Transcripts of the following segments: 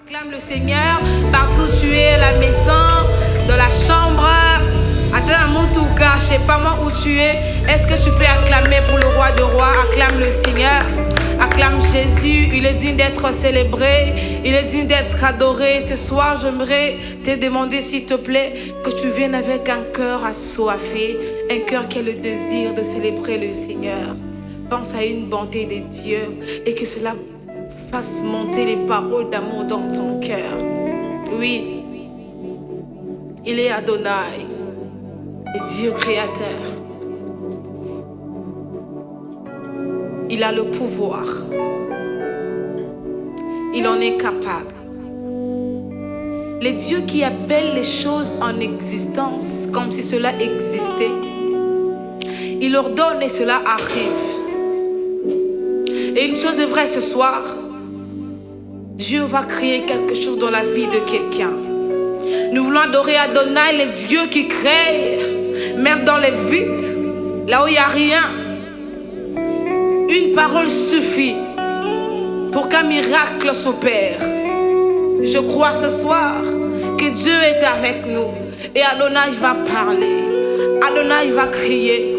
Acclame le Seigneur partout où tu es, à la maison, dans la chambre, à Tanamoutuka, je ne sais pas moi où tu es. Est-ce que tu peux acclamer pour le roi de rois? Acclame le Seigneur, acclame Jésus. Il est digne d'être célébré, il est digne d'être adoré. Ce soir, j'aimerais te demander, s'il te plaît, que tu viennes avec un cœur assoiffé, un cœur qui a le désir de célébrer le Seigneur. Pense à une bonté de Dieu et que cela fasse monter les paroles d'amour dans ton cœur. Oui, il est Adonai, le Dieu créateur. Il a le pouvoir. Il en est capable. Le Dieu qui appelle les choses en existence comme si cela existait. Il ordonne et cela arrive. Et une chose est vraie ce soir, Dieu va créer quelque chose dans la vie de quelqu'un. Nous voulons adorer Adonai, le Dieu qui crée, même dans les vides, là où il n'y a rien. Une parole suffit pour qu'un miracle s'opère. Je crois ce soir que Dieu est avec nous. Et Adonai va parler. Adonai va crier.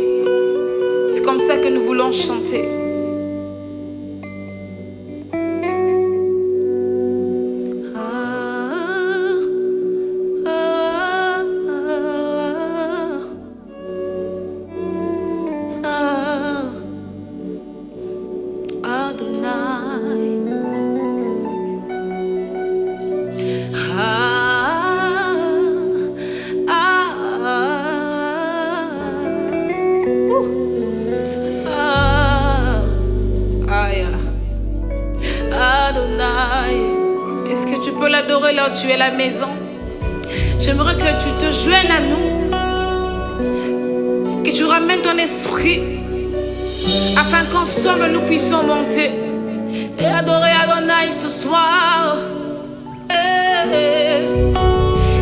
C'est comme ça que nous voulons chanter. Est-ce que tu peux l'adorer là où tu es à la maison? J'aimerais que tu te joignes à nous, que tu ramènes ton esprit, afin qu'ensemble nous puissions monter et adorer Adonai ce soir.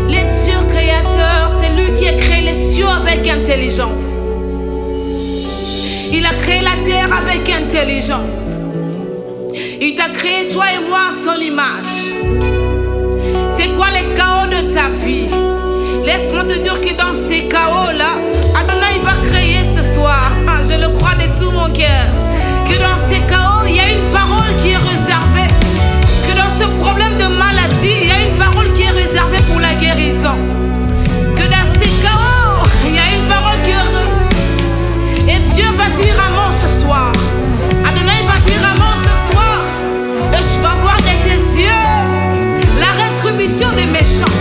Le Dieu créateur, c'est lui qui a créé les cieux avec intelligence. Il a créé la terre avec intelligence. Il t'a créé toi et moi à son image. C'est quoi les chaos de ta vie? Laisse-moi te dire que dans ces chaos-là, Adonai va créer ce soir. Je le crois de tout mon cœur. Que dans ces chaos, il y a une parole qui est réservée. Que dans ce problème de maladie, il y a une parole qui est réservée pour la guérison. Que dans ces chaos, il y a une parole qui est réservée. Et Dieu va dire amen ce soir. Adonai va dire amen ce soir. Et je vais voir de tes yeux la rétribution des méchants.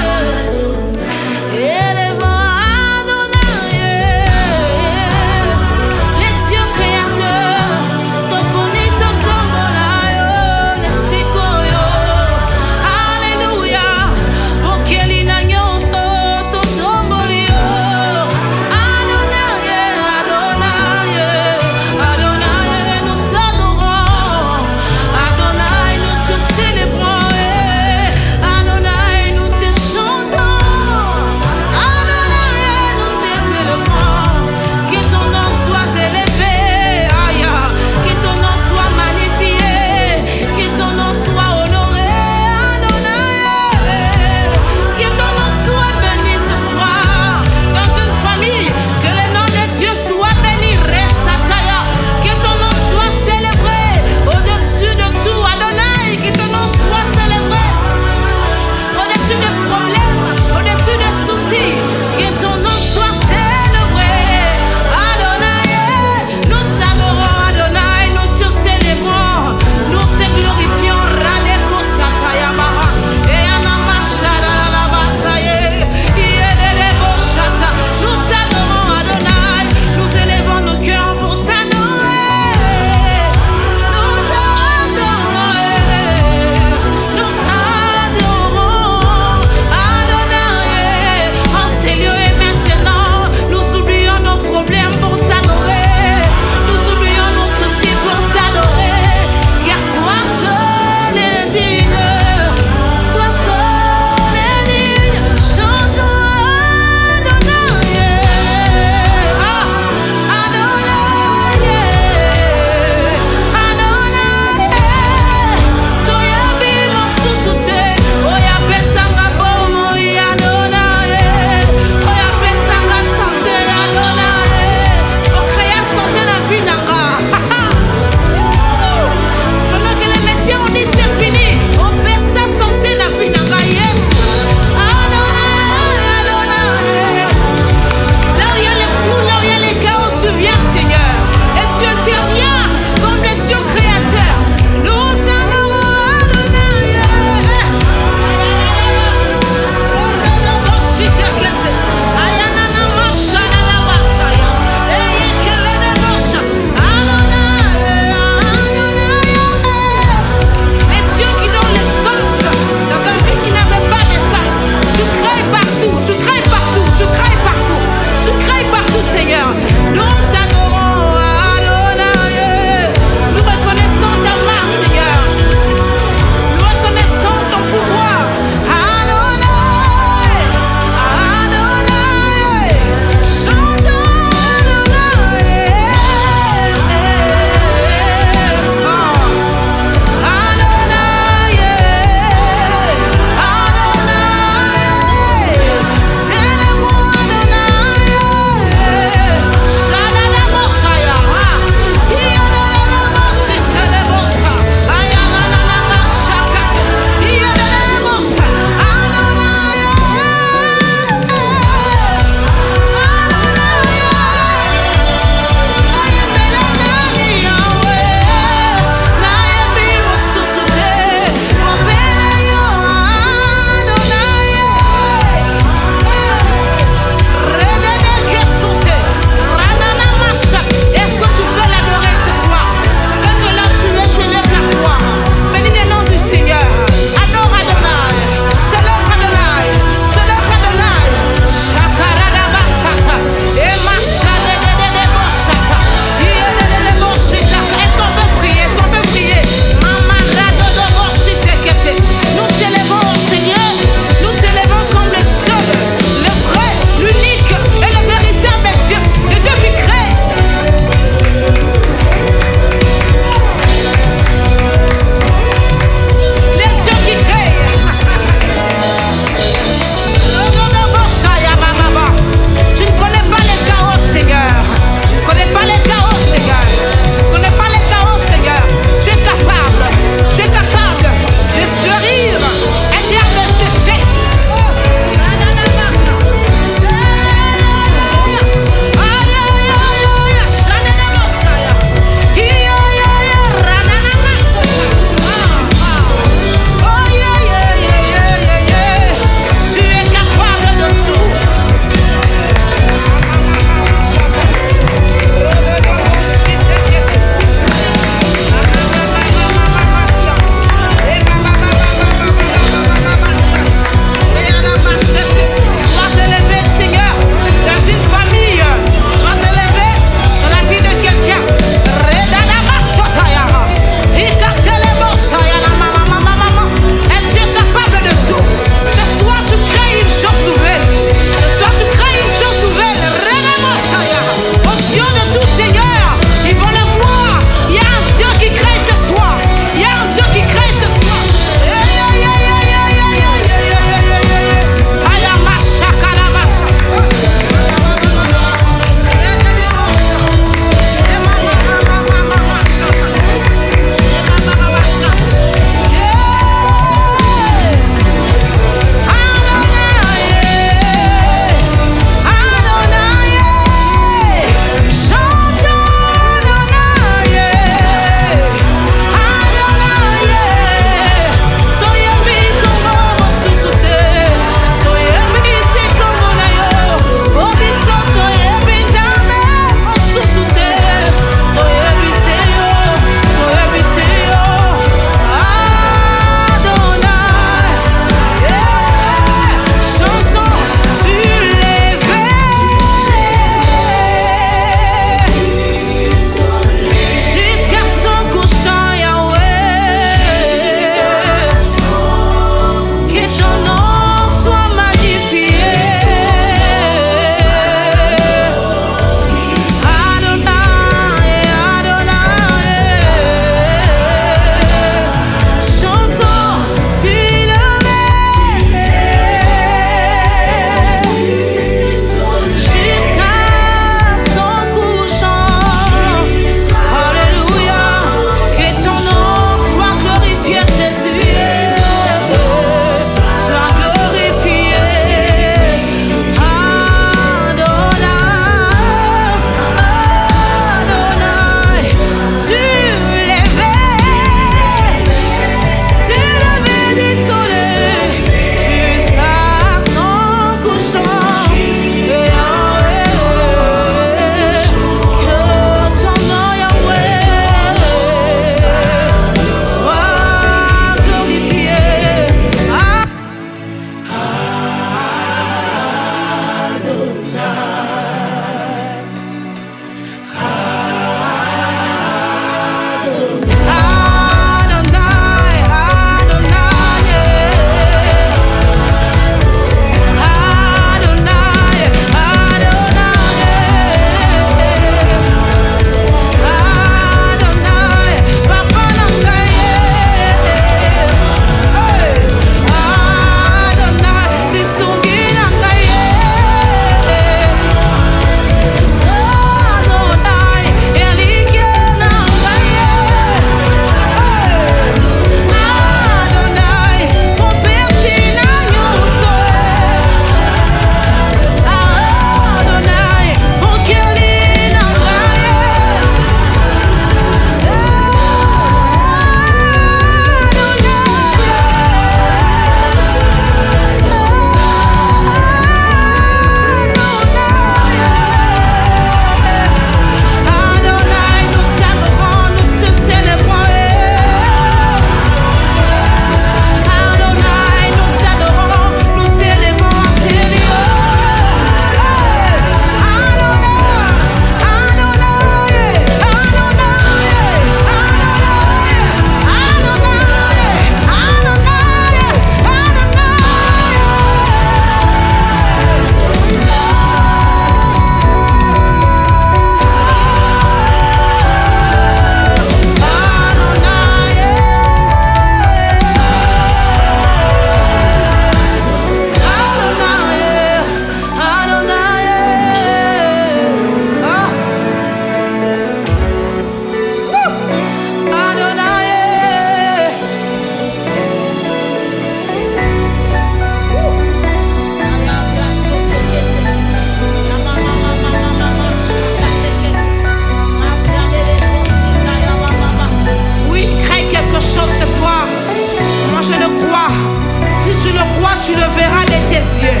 tu le verras de tes yeux.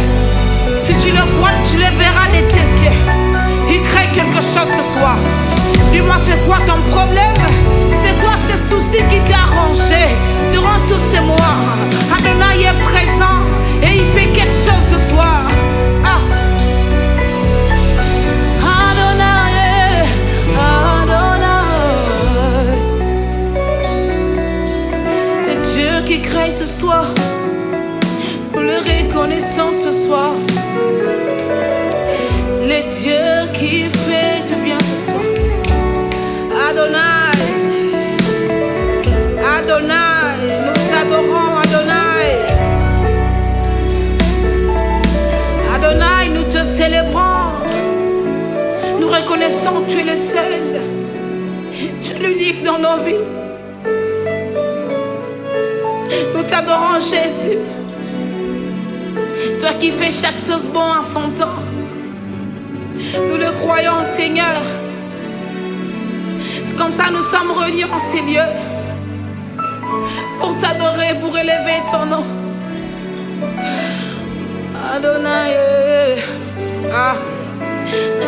Si tu le crois, tu le verras de tes yeux. Il crée quelque chose ce soir. Dis-moi, c'est quoi ton problème? C'est quoi ces soucis qui t'ont rongé durant tous ces mois? Adonai est présent et il fait quelque chose ce soir. Ah. Adonai, Adonai. Le Dieu qui crée ce soir, nous le reconnaissons ce soir. Le Dieu qui fait du bien ce soir. Adonai, Adonai, nous t'adorons, Adonai. Adonai, nous te célébrons. Nous reconnaissons que tu es le seul. Tu es l'unique dans nos vies. Nous t'adorons, Jésus. Toi qui fais chaque chose bon en son temps. Nous le croyons, Seigneur. C'est comme ça que nous sommes réunis en ces lieux pour t'adorer, pour élever ton nom. Adonai, ah,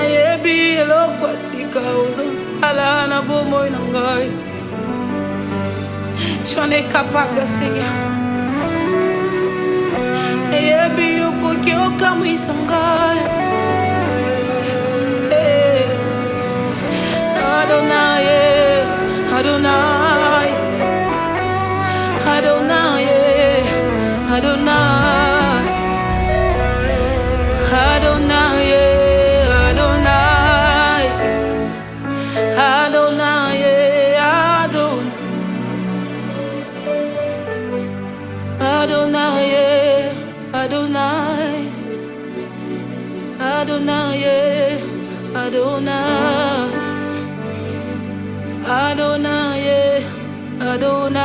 ayebi elokwasika uzosala na bomoi na ngai. Tu en es capable, Seigneur. Ayebi okoki okamwisa ngai. Adonai, Adonai, Adonai, Adonai, Adonai, Adonai, Adonai, Adonai, Adonai, Adonai, Adonai. Adonai, Adonai,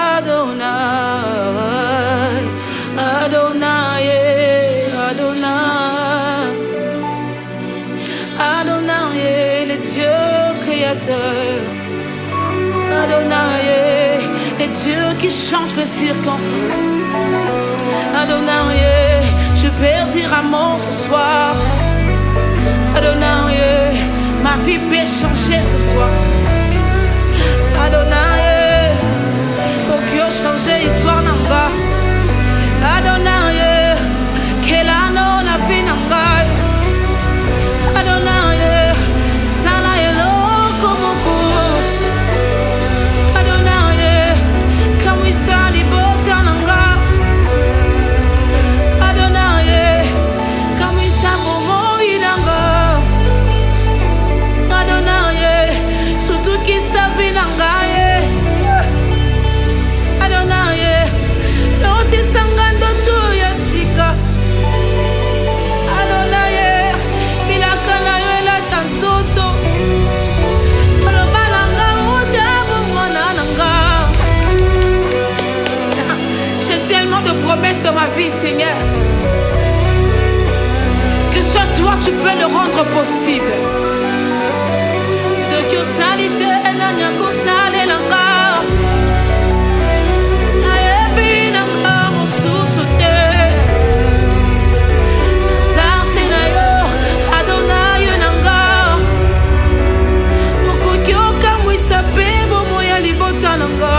Adonai, Adonai, Adonai, Adonai, le Dieu créateur. Adonai, le Dieu qui change les circonstances. Adonai, je perds dire à mon ce soir. Adonai, ma vie peut changer ce soir. Adonai, pour que je change l'histoire nanga. Adonai, quelle année la vie nanga. Adonai, sana elo komoko. Adonai, kamisa libota nanga. Adonai, kamisa momo idanga. Adonai, surtout qui savent nangaye. Adonai, l'autre sangando tout yasika. Adonai, milakana yo la tanzoto. Kolobalanga utabu monananga. J'ai tellement de promesses dans ma vie, Seigneur, que seul toi tu peux le rendre possible. Ce que salite nanya ko sale langa. Ayebi nanga mosusu te. Sarse na yo Adonai nanga. Okoki okamwisa pe bomo ya libota nanga.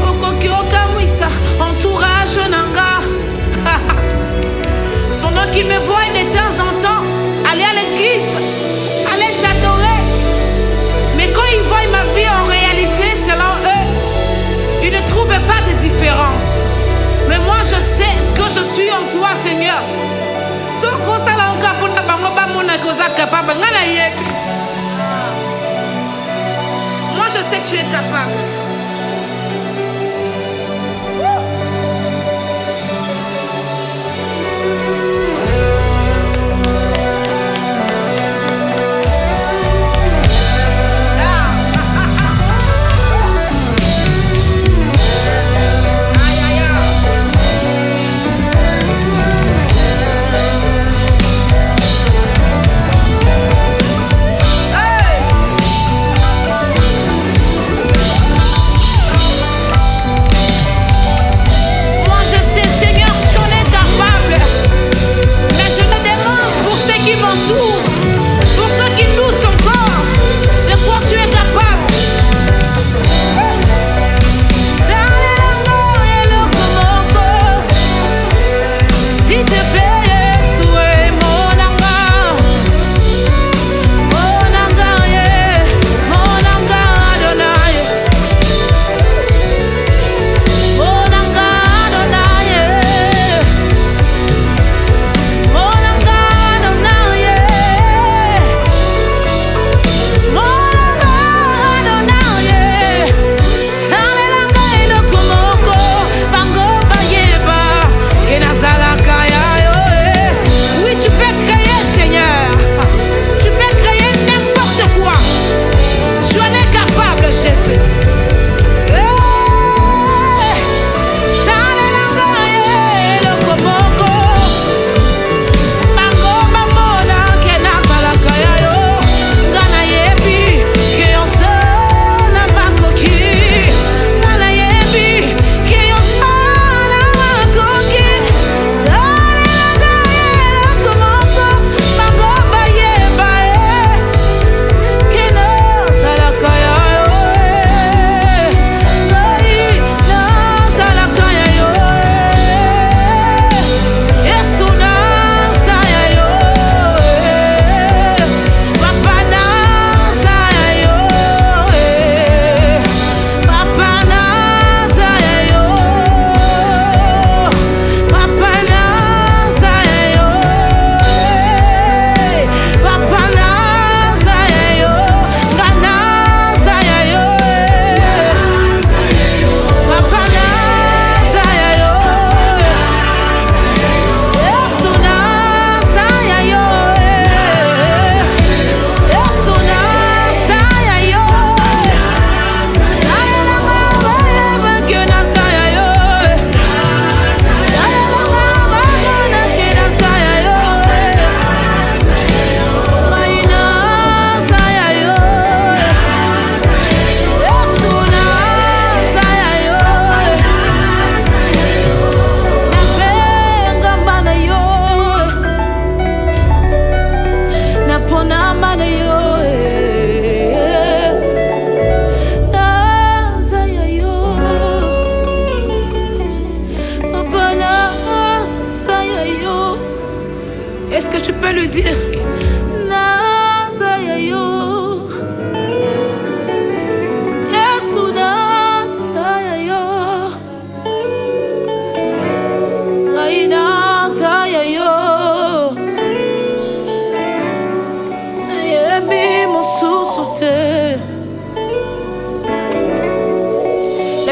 Okoki okamwisa entourage nanga. Son nom qui me voit de temps en temps aller à l'église, aller t'adorer. Mais quand ils voient ma vie en réalité, selon eux, ils ne trouvent pas de différence. Mais moi, je sais ce que je suis en toi, Seigneur. Moi, je sais que tu es capable.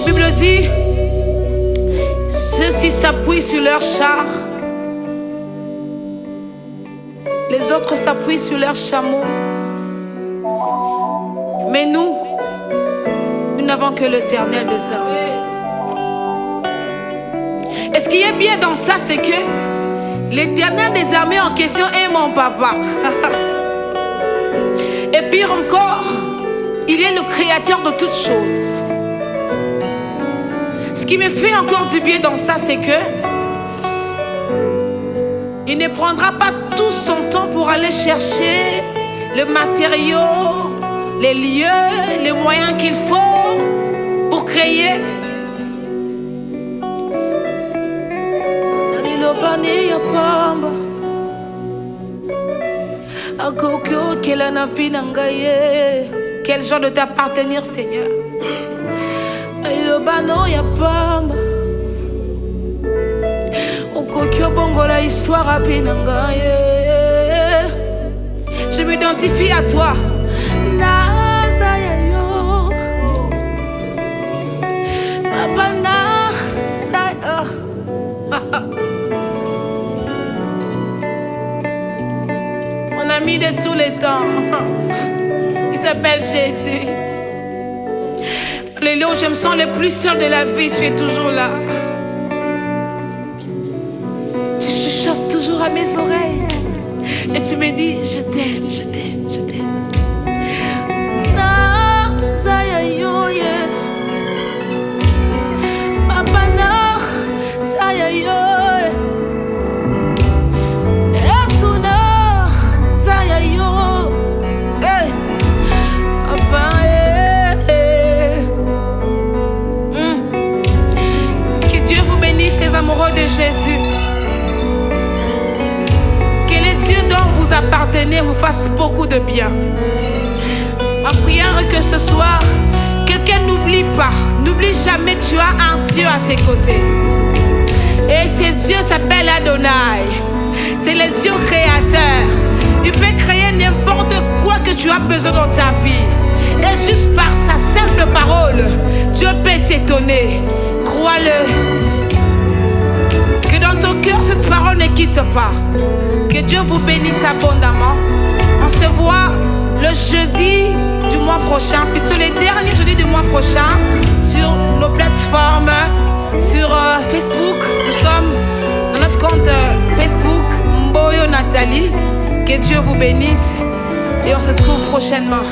Bible dit, ceux-ci s'appuient sur leur char, les autres s'appuient sur leur chameau. Mais nous n'avons que l'Éternel des armées. Et ce qui est bien dans ça, c'est que l'Éternel des armées en question est mon papa. Et pire encore, il est le créateur de toutes choses. Ce qui me fait encore du bien dans ça, c'est que il ne prendra pas tout son temps pour aller chercher le matériau, les lieux, les moyens qu'il faut pour créer. Quel genre de t'appartenir, Seigneur? Je m'identifie à toi. Mon ami de tous les temps, il s'appelle Jésus. Les lieux où je me sens le plus seul de la vie, tu es toujours là. Tu chuchotes toujours à mes oreilles et tu me dis, je t'aime, je t'aime, je t'aime. Amoureux de Jésus, que les dieux dont vous appartenez vous fassent beaucoup de bien. Ma prière est que ce soir, quelqu'un n'oublie pas, n'oublie jamais que tu as un Dieu à tes côtés. Et ce Dieu s'appelle Adonai. C'est le Dieu créateur. Il peut créer n'importe quoi que tu as besoin dans ta vie. Et juste par sa simple parole, Dieu peut t'étonner. Crois-le. Dans ton cœur, cette parole ne quitte pas. Que Dieu vous bénisse abondamment. On se voit le jeudi du mois prochain, plutôt les derniers jeudis du mois prochain, sur nos plateformes, sur Facebook. Nous sommes dans notre compte Facebook, Mboyo Nathalie. Que Dieu vous bénisse et on se trouve prochainement.